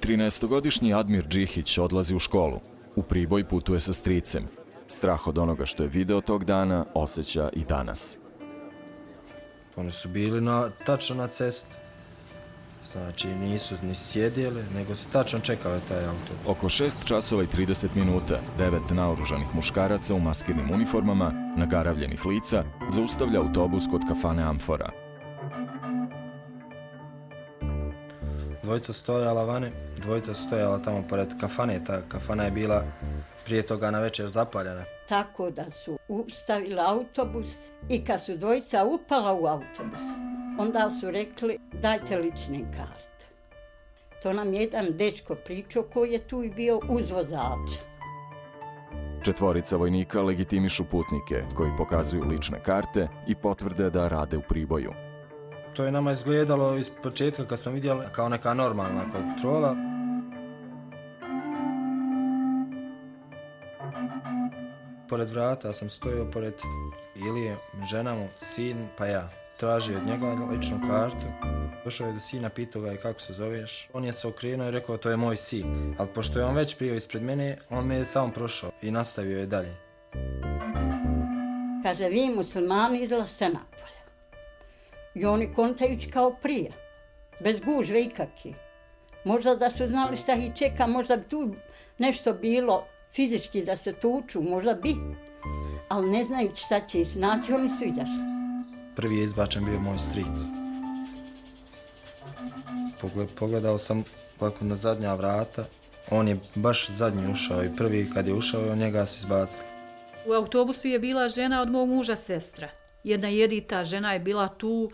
13-godišnji Admir Džihić odlazi u školu. U Priboj putuje sa stricem. Strah od onoga što je video tog dana osjeća i danas. Oni su bili tačno na cesti. Znači nisu ni sjedili, nego su tačno čekali taj autobus. Oko 6 časova i 30 minuta 9 naoružanih muškaraca u maskirnim uniformama, nagaravljenih lica, zaustavlja autobus kod kafane Amfora. Dvojica stojala vani, dvojica su stojala tamo pored kafane. Ta kafana je bila prije toga na večer zapaljena. Tako da su ustavili autobus i kad su dvojica upala u autobus, onda su rekli dajte lične karte. To nam jedan dečko pričao koji je tu i bio uz vozača. Četvorica vojnika legitimišu putnike koji pokazuju lične karte i potvrde da rade u Priboju. To je nama izgledalo iz početka kad smo vidjeli kao neka normalna kontrola. Pored vrata sam stojio pored Ilije, žena mu, sin, pa ja. Tražio od njega ličnu kartu. Došao je do sina, pitao ga kako se zoveš. On je se okrenuo i rekao to je moj sin. Ali pošto je on već bio ispred mene, on me je samo prošao i nastavio je dalje. Kaže, vi muslimani izlazite napolje. I oni kontajući kao prije, bez gužve ikakve. Možda da su znali šta ih čeka, možda bi tu nešto bilo fizički da se tuču, možda bi. Ali ne znajući šta će snaći, oni su izašli. Prvi je izbačen bio moj stric. Pogledao sam ovako na zadnja vrata. On je baš zadnji ušao i prvi kad je ušao, njega su izbacili. U autobusu je bila žena od mog muža sestra. Jedna jedita žena je bila tu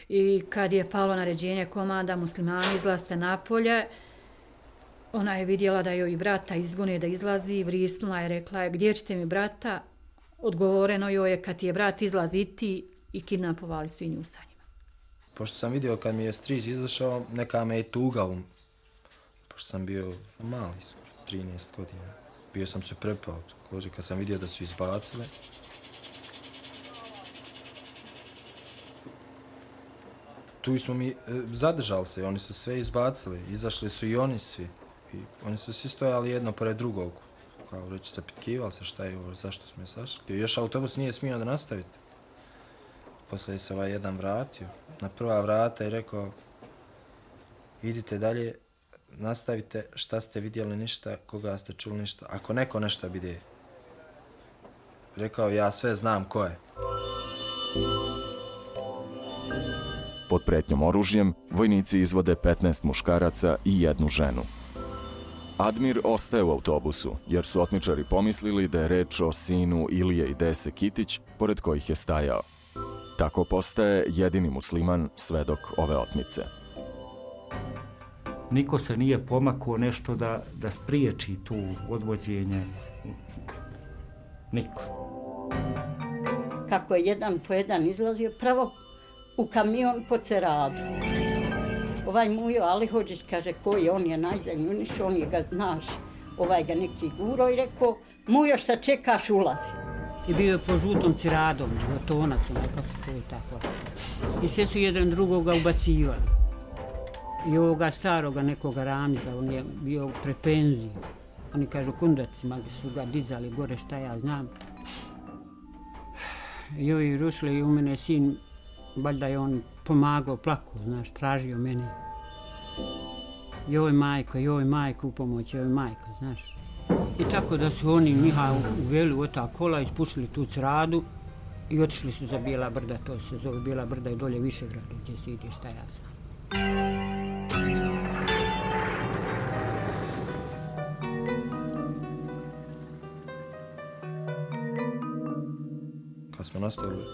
i kad je palo naređenje komanda muslimani izlazite napolje, ona je vidjela da joj brata izgone da izlazi, vrisnula je, rekla je gdje ćete mi brata? Odgovoreno joj je kad je brat izlazi ti i kidnapovali su i nju sa njima. Pošto sam vidio kad mi je stric izašao, neka me je tuga, pošto sam bio mali, skoro 13 godina. Bio sam se prepao, također kad sam vidio da su izbacili. Tu smo mi zadržali se, oni su sve izbacili, izašli su i oni svi. I oni su svi stojali jedno pored drugog, kao reći zapitkivali se šta je ovo, zašto smo sašli. Još autobus nije smio da nastaviti. Poslije se ovaj jedan vratio, na prva vrata i rekao idite dalje, nastavite, šta ste vidjeli ništa, koga ste čuli ništa, ako neko nešto bide. Rekao ja sve znam ko je. Pod pretnjom oružjem, vojnici izvode 15 muškaraca i jednu ženu. Admir ostaje u autobusu, jer su otmičari pomislili da je reč o sinu Ilije i Dese Kitić, pored kojih je stajao. Tako postaje jedini musliman svedok ove otmice. Niko se nije pomakao nešto da spriječi tu odvođenje. Niko. Kako je jedan po jedan izlazio, pravo u kamion po Ceradu. Ovaj Mujo Alihođić kaže koji on je najzanjuniš, on je ga naš, ovaj ga neki guro i rekao Mujo šta čekaš ulazi. I bio je po žutom Ceradom, tonac, kako se to tako. I sve su jedan drugoga ubacivali. I ovoga staroga nekoga Ramiza, on je bio pre penziju. Oni kažu kundacima su ga dizali gore šta ja znam. I ovi rušili i u mene sin, valjda je on pomagao, plakao, znaš, tražio mene. Joj majko, u pomoć, joj majko, znaš. I tako da su oni njiha uveli u ta kola, ispušili tu Ceradu i otišli su za Bijela brda, to se zove Bijela brda i dolje Višegrad, gdje se ide šta ja znam. Kad smo nastavili,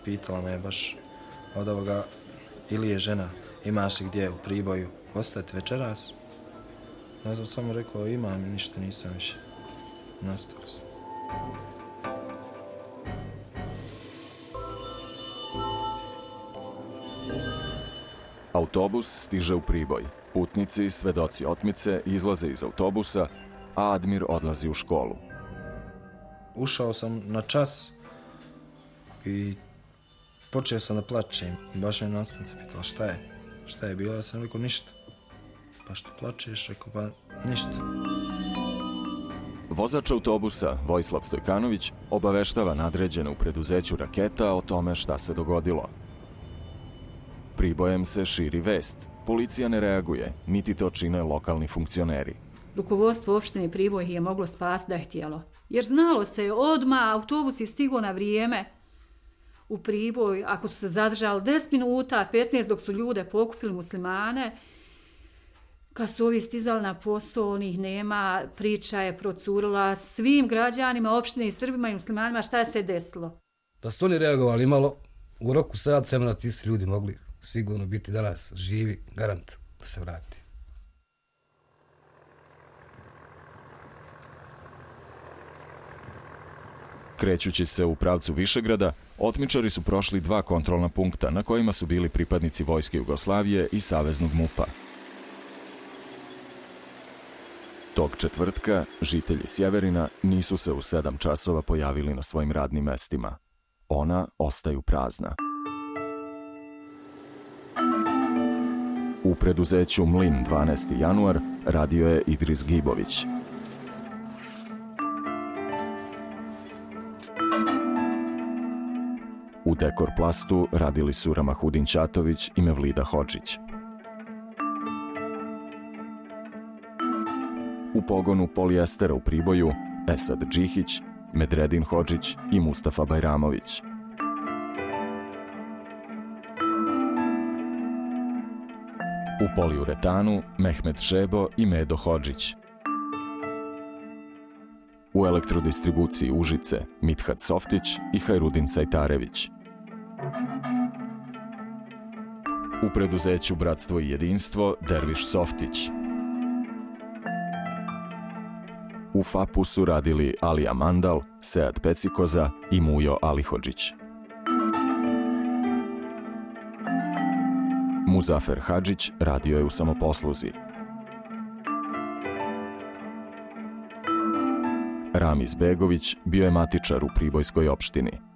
pitala me baš od ovoga Ilije žena, imaš li gdje u Priboju ostati večeras? Ja sam samo rekao imam, ništa nisam više. Nastavili smo. Autobus stiže u Priboj. Putnici, svedoci otmice, izlaze iz autobusa, a Admir odlazi u školu. Ušao sam na čas i počeo sam da plačem. Baš me nastavnica pitala šta je bilo, ja sam rekao ništa. pa što plačeš, rekao, pa ništa. Vozač autobusa, Vojislav Stojkanović, obaveštava nadređene u preduzeću Raketa o tome šta se dogodilo. Pribojem se širi vest. Policija ne reaguje, niti to čine lokalni funkcioneri. Rukovodstvo opštine Priboj je moglo spasiti da je htjelo. Jer znalo se odmah, autobus je stigao na vrijeme u Priboj, ako su se zadržali 10 minuta, 15 dok su ljude pokupili muslimane, kad su ovi stizali na posao, onih nema, priča je procurila svim građanima, opštine i Srbima i muslimanima šta je se desilo. Da su oni reagovali malo, u roku sat vremena ti su ljudi mogli sigurno biti danas živi, garant da se vrati. Krećući se u pravcu Višegrada, otmičari su prošli 2 kontrolna punkta na kojima su bili pripadnici Vojske Jugoslavije i Saveznog MUP-a. Tog četvrtka žitelji Sjeverina nisu se u 7 časova pojavili na svojim radnim mestima. Ona ostaju prazna. U preduzeću Mlin 12. januar radio je Idris Gibović. U Dekor Plastu radili su Ramahudin Ćatović i Mevlida Hodžić. U pogonu polijestera u Priboju Esad Džihić, Medredin Hodžić i Mustafa Bajramović. U poliuretanu Mehmet Šebo i Medo Hodžić. U elektrodistribuciji Užice Mithat Softić i Hajrudin Sajtarević. U preduzeću Bratstvo i jedinstvo Derviš Softić. U FAP-u su radili Alija Mandal, Sead Pecikoza i Mujo Alihodžić. Muzafer Hadžić radio je u samoposluzi. Ramiz Begović bio je matičar u Pribojskoj opštini.